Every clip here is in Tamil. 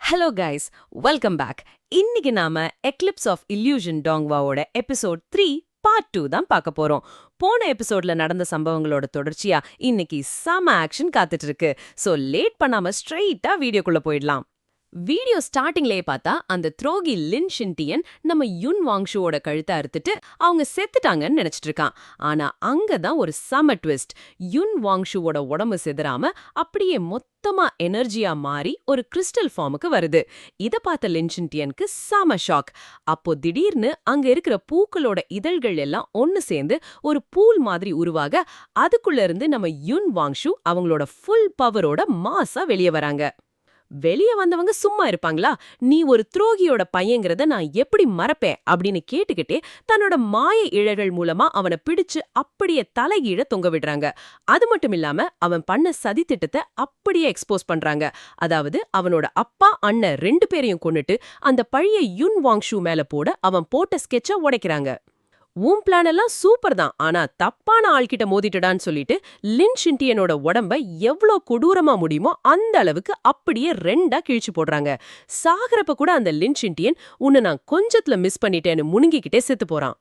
Hello guys, welcome back. இன்னைக்கு நாம எக்லிப்ஸ் ஆஃப் இல்யூஷன் டாங்வாவோட எபிசோட் 3 பார்ட் 2 தான் பார்க்க போறோம். போன எபிசோட்ல நடந்த சம்பவங்களோட தொடர்ச்சியா இன்னைக்கு செம ஆக்ஷன் காத்துட்டு இருக்கு. சோ லேட் பண்ணாம ஸ்ட்ரெயிட்டா வீடியோக்குள்ள போயிடலாம். வீடியோ ஸ்டார்டிங்லயே பார்த்தா அந்த துரோகி லின் ஷின்டியன் நம்ம யுன் வாங்ஷுவோட கழுத்தை அறுத்துட்டு அவங்க செத்துட்டாங்கன்னு நினைச்சிட்டு இருக்கான். ஆனா அங்கதான் ஒரு செம ட்விஸ்ட். யுன் வாங்ஷுவோட உடம்பு சிதறாம அப்படியே மொத்தமா எனர்ஜியா மாறி ஒரு கிறிஸ்டல் ஃபார்முக்கு வருது. இத பார்த்த லின் ஷின்டியனுக்கு செம ஷாக். அப்போ திடீர்னு அங்க இருக்கிற பூக்களோட இதழ்கள் எல்லாம் ஒன்னு சேர்ந்து ஒரு பூல் மாதிரி உருவாக அதுக்குள்ள இருந்து நம்ம யுன் வாங்ஷு அவங்களோட ஃபுல் பவரோட மாசா வெளியே வராங்க. வெளியே வந்தவங்க சும்மா இருப்பாங்களா? நீ ஒரு துரோகியோட பையங்கிறத நான் எப்படி மறப்பேன் அப்படின்னு கேட்டுக்கிட்டே தன்னோட மாய இழைகள் மூலமா அவனை பிடிச்சு அப்படியே தலைகீழ தொங்க விடுறாங்க. அது மட்டும் இல்லாம அவன் பண்ண சதி திட்டத்தை அப்படியே எக்ஸ்போஸ் பண்றாங்க. அதாவது அவனோட அப்பா அண்ணன் 2 பேரையும் கொன்னுட்டு அந்த பழைய யுன் வாங்ஷு மேல போட அவன் போட்ட ஸ்கெட்ச உடைக்கிறாங்க. உன் பிளான் எல்லாம் சூப்பர் தான், ஆனா தப்பான ஆள்கிட்ட மோதிட்டடான்னு சொல்லிட்டு லின் ஷின்டியனோட உடம்ப எவ்வளோ கொடூரமா முடியுமோ அந்த அளவுக்கு அப்படியே 2ஆ கிழிச்சு போடுறாங்க. சாகரப்ப கூட அந்த லின் ஷின்டியன் உன்னை நான் கொஞ்சத்துல மிஸ் பண்ணிட்டேன்னு முணுங்கிக்கிட்டே செத்து போறான்.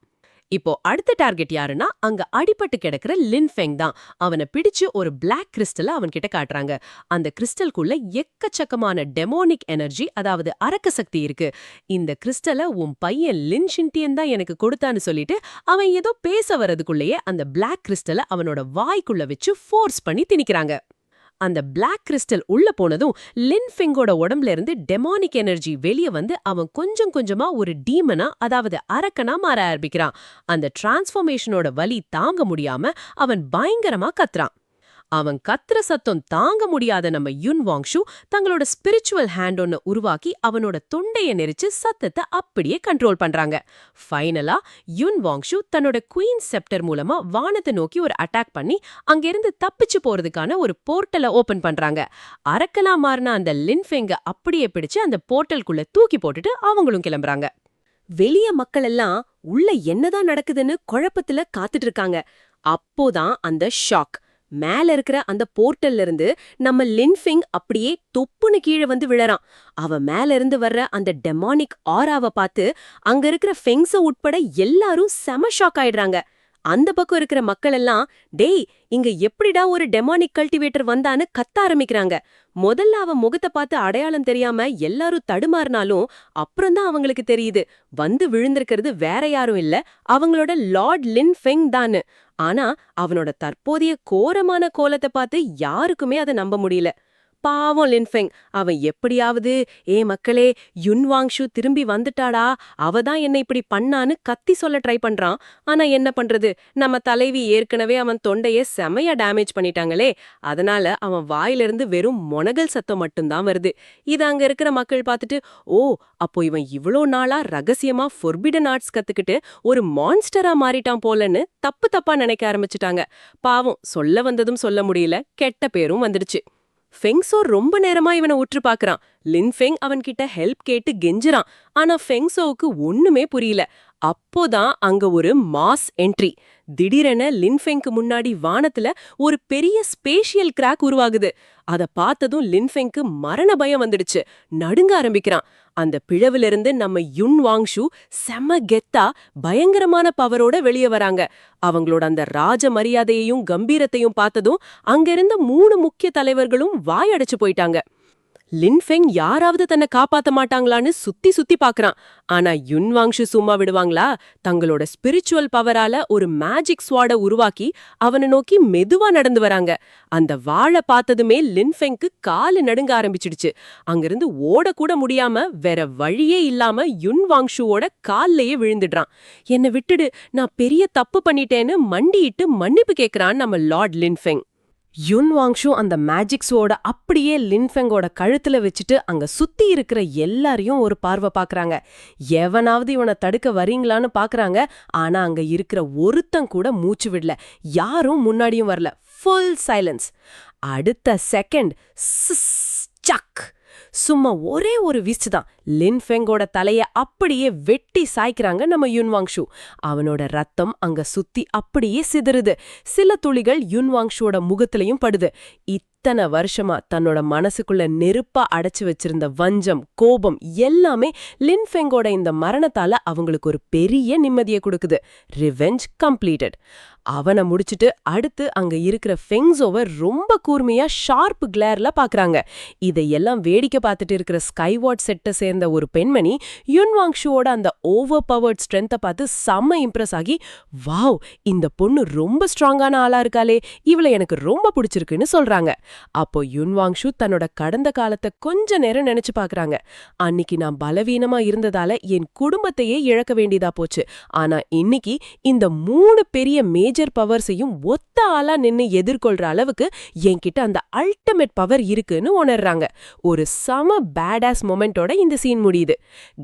இப்போ அடுத்த டார்கெட் யாருன்னா அங்க அடிபட்டு கிடக்கிற லின் ஃபெங் தான். அவனை பிடிச்சு ஒரு பிளாக் கிறிஸ்டல அவன் கிட்ட காட்டுறாங்க. அந்த கிறிஸ்டலுக்குள்ள எக்கச்சக்கமான டெமோனிக் எனர்ஜி, அதாவது அரக்க சக்தி இருக்கு. இந்த கிறிஸ்டலை உன் பையன் லின் ஷின்டியன் தான் எனக்கு கொடுத்தான்னு சொல்லிட்டு அவன் ஏதோ பேச வரதுக்குள்ளேயே அந்த பிளாக் கிறிஸ்டலை அவனோட வாய்க்குள்ள வச்சு ஃபோர்ஸ் பண்ணி திணிக்கிறாங்க. அந்த பிளாக் கிறிஸ்டல் உள்ள போனதும் லின் ஃபெங்கோட உடம்புல இருந்து டெமானிக் எனர்ஜி வெளியே வந்து அவன் கொஞ்சம் கொஞ்சமா ஒரு டீமனா, அதாவது அரக்கனா மாற ஆரம்பிக்கிறான். அந்த டிரான்ஸ்ஃபர்மேஷனோட வலி தாங்க முடியாம அவன் பயங்கரமா கத்துறான். அவன் கத்துற சத்தம் தாங்க முடியாத நம்ம யுன் வாங்ஷு தங்களோட ஸ்பிரிச்சுவல் ஹேண்ட் ஒன்னு உருவாக்கி அவனோட தொண்டைய நெரிச்சு சத்தத்தை அப்படியே கண்ட்ரோல் பண்றாங்க. ஃபைனலா யுன் வாங்ஷு தன்னோட குயின் செப்டர் மூலமா வானத்தை நோக்கி ஒரு அட்டாக் பண்ணி அங்கிருந்து தப்பிச்சு போறதுக்கான ஒரு போர்ட்டலை ஓபன் பண்றாங்க. அரக்கனா மாறின அந்த லின் ஃபெங்க அப்படியே பிடிச்சு அந்த போர்ட்டலுக்குள்ள தூக்கி போட்டுட்டு அவங்களும் கிளம்புறாங்க. வெளிய மக்கள் எல்லாம் உள்ள என்னதான் நடக்குதுன்னு குழப்பத்துல காத்துட்டு இருக்காங்க. அப்போதான் அந்த ஷாக். மேல இருக்கிற அந்த போர்ட்டல்ல இருந்து நம்ம லின் ஃபெங் அப்படியே தொப்புன்னு கீழே வந்து விழறான். அவன் மேல இருந்து வர்ற அந்த டெமானிக் ஆராவை பார்த்து அங்க இருக்கிற ஃபெங்ஸ உட்பட எல்லாரும் செம ஷாக் ஆயிடுறாங்க. அந்த பக்கம் இருக்கிற மக்கள் எல்லாம், டேய் இங்க எப்படிடா ஒரு டெமானிக் கல்டிவேட்டர் வந்தான்னு கத்த ஆரம்பிக்கிறாங்க. முதல்ல அவன் முகத்தை பார்த்து அடையாளம் தெரியாம எல்லாரும் தடுமாறினாலும் அப்புறம்தான் அவங்களுக்கு தெரியுது வந்து விழுந்திருக்கிறது வேற யாரும் இல்ல, அவங்களோட லார்ட் லின் ஃபெங் தான்னு. ஆனா அவனோட தற்போதைய கோரமான கோலத்தை பார்த்து யாருக்குமே அதை நம்ப முடியல. பாவம் லின் ஃபெங், அவன் எப்படியாவது ஏ மக்களே யுன் வாங்ஷு திரும்பி வந்துட்டாடா, அவதான் என்ன இப்படி பண்ணான்னு கத்தி சொல்ல ட்ரை பண்றான். ஆனா என்ன பண்றது, நம்ம தலைவி ஏற்கனவே அவன் தொண்டைய செமையா டேமேஜ் பண்ணிட்டாங்களே, அதனால அவன் வாயிலிருந்து வெறும் மொனகல் சத்தம் மட்டும்தான் வருது. இது அங்க இருக்கிற மக்கள் பார்த்துட்டு, ஓ அப்போ இவன் இவ்வளோ நாளா ரகசியமா ஃபொர்பிடன் ஆர்ட்ஸ் கத்துக்கிட்டு ஒரு மான்ஸ்டரா மாறிட்டான் போலன்னு தப்பா நினைக்க ஆரம்பிச்சுட்டாங்க. பாவம், சொல்ல வந்ததும் சொல்ல முடியல, கெட்ட பேரும் வந்துடுச்சு. ஃபெங்ஸோ ரொம்ப நேரமா இவனை உற்று பாக்குறான். லின் ஃபெங் அவன்கிட்ட ஹெல்ப் கேட்டு கெஞ்சுறான். ஆனா ஃபெங்ஸோவுக்கு ஒண்ணுமே புரியல. அப்போதான் அங்க ஒரு மாஸ் என்ட்ரி. திடீரென லின் ஃபெங்க்கு முன்னாடி வானத்துல ஒரு பெரிய ஸ்பேஷியல் கிராக் உருவாகுது. அத பார்த்ததும் லின் ஃபெங்க்கு மரண பயம் வந்துடுச்சு. நடுங்க ஆரம்பிக்கிறான். அந்த பிழவிலிருந்து நம்ம யுன் வாங்ஷு செம கெத்தா பயங்கரமான பவரோட வெளியே வராங்க. அவங்களோட அந்த ராஜ மரியாதையையும் கம்பீரத்தையும் பார்த்ததும் அங்கிருந்த 3 முக்கிய தலைவர்களும் வாயடைச்சு போயிட்டாங்க. லின் ஃபெங் யாராவது தன்னை காப்பாத்த மாட்டாங்களான்னு சுத்தி சுத்தி பாக்குறான். ஆனா யுன் வாங்ஷு சும்மா விடுவாங்களா? தங்களோட ஸ்பிரிச்சுவல் பவரால ஒரு மேஜிக் ஸ்வாட உருவாக்கி அவனை நோக்கி மெதுவா நடந்து வராங்க. அந்த வாளை பார்த்ததுமே லின் ஃபெங்க்கு காலு நடுங்க ஆரம்பிச்சிடுச்சு. அங்கிருந்து ஓடக்கூட முடியாம வேற வழியே இல்லாம யுன் வாங்ஷுவோட கால்லயே விழுந்துடுறான். என்னை விட்டுடு, நான் பெரிய தப்பு பண்ணிட்டேன்னு மண்டியிட்டு மன்னிப்பு கேட்கிறான் நம்ம லார்ட் லின் ஃபெங். யுன் வாங்ஷு அந்த மேஜிக் ஸ்வோர்ட அப்படியே லின் ஃபெங்கோட கழுத்துல வச்சுட்டு அங்க சுத்தி இருக்கிற எல்லாரையும் ஒரு பார்வை பாக்குறாங்க. எவனாவது இவனை தடுக்க வரீங்களான்னு பாக்குறாங்க. ஆனா அங்க இருக்கிற ஒருத்தன் கூட மூச்சு விடல. யாரும் முன்னாடியும் வரல. Full silence. அடுத்த செகண்ட் சக், சும்மா ஒரே ஒரு வீச்சு தான். லின் ஃபெங்கோட தலைய அப்படியே வெட்டி சாய்க்கிறாங்க நம்ம யுன் வாங்ஷு. அவனோட ரத்தம் அங்க சுத்தி அப்படியே சிதறுது. சில துளிகள் யுன் வாங்ஷுவோட முகத்திலையும் படுது. இத்தனை வருஷமா தன்னோட மனசுக்குள்ள நெருப்பா அடைச்சு வச்சிருந்த வஞ்சம், கோபம் எல்லாமே லின் ஃபெங்கோட இந்த மரணத்தால அவங்களுக்கு ஒரு பெரிய நிம்மதியை கொடுக்குது. Revenge completed. அவனை முடிச்சிட்டு அடுத்து அங்க இருக்கிற ஃபெங்ஸோவை ரொம்ப கூர்மையா ஷார்ப் கிளேர்ல பாக்குறாங்க. இதையெல்லாம் வேடிக்கை பார்த்துட்டு இருக்கிற ஸ்கைவாட் செட்டை சேர்ந்த ஒரு பெண்மணி யுன்வாங் ஷுவோட அந்த ஓவர் பவர்ட் ஸ்ட்ரென்த்தை பார்த்து செம்ம இம்ப்ரெஸ் ஆகி, வாவ், இந்த பொண்ணு ரொம்ப ஸ்ட்ராங்கான ஆளா இருக்காளே, இவளை எனக்கு ரொம்ப பிடிச்சிருக்குன்னு சொல்றாங்க. அப்போ யுன்வாங் ஷு தன்னோட கடந்த காலத்தை கொஞ்ச நேரம் நினைச்சு பாக்குறாங்க. அன்னிக்கு நான் பலவீனமா இருந்ததால என் குடும்பத்தையே இழக்க வேண்டியதா போச்சு. ஆனா இன்னைக்கு இந்த 3 பெரிய மேஜர் பவர்ஸையும் ஒத்த ஆளா நின்னு எதிர்கொள்ற அளவுக்கு என்கிட்ட அந்த அல்டிமேட் பவர் இருக்குன்னு உணர்றாங்க. ஒரு சம பேடாஸ் மொமெண்டோட இந்த சீன் முடியுது.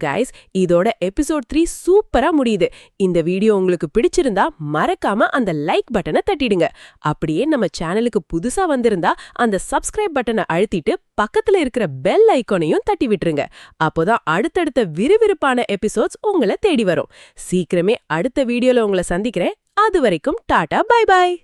கைஸ், இதோட எபிசோட் 3 சூப்பரா முடியுது. இந்த வீடியோ உங்களுக்கு பிடிச்சிருந்தா மறக்காம அந்த லைக் பட்டனை தட்டிடுங்க. அப்படியே நம்ம சேனலுக்கு புதுசா வந்திருந்தா அந்த சப்ஸ்கிரைப் பட்டனை அழுத்திட்டு பக்கத்துல இருக்கிற பெல் ஐகானையும் தட்டி விட்டுருங்க. அப்போதான் அடுத்தடுத்த விறுவிறுப்பான எபிசோட்ஸ் உங்களை தேடி வரும். சீக்கிரமே அடுத்த வீடியோல உங்களை சந்திக்கிறேன். அது வரைக்கும் டாடா, பை பாய்.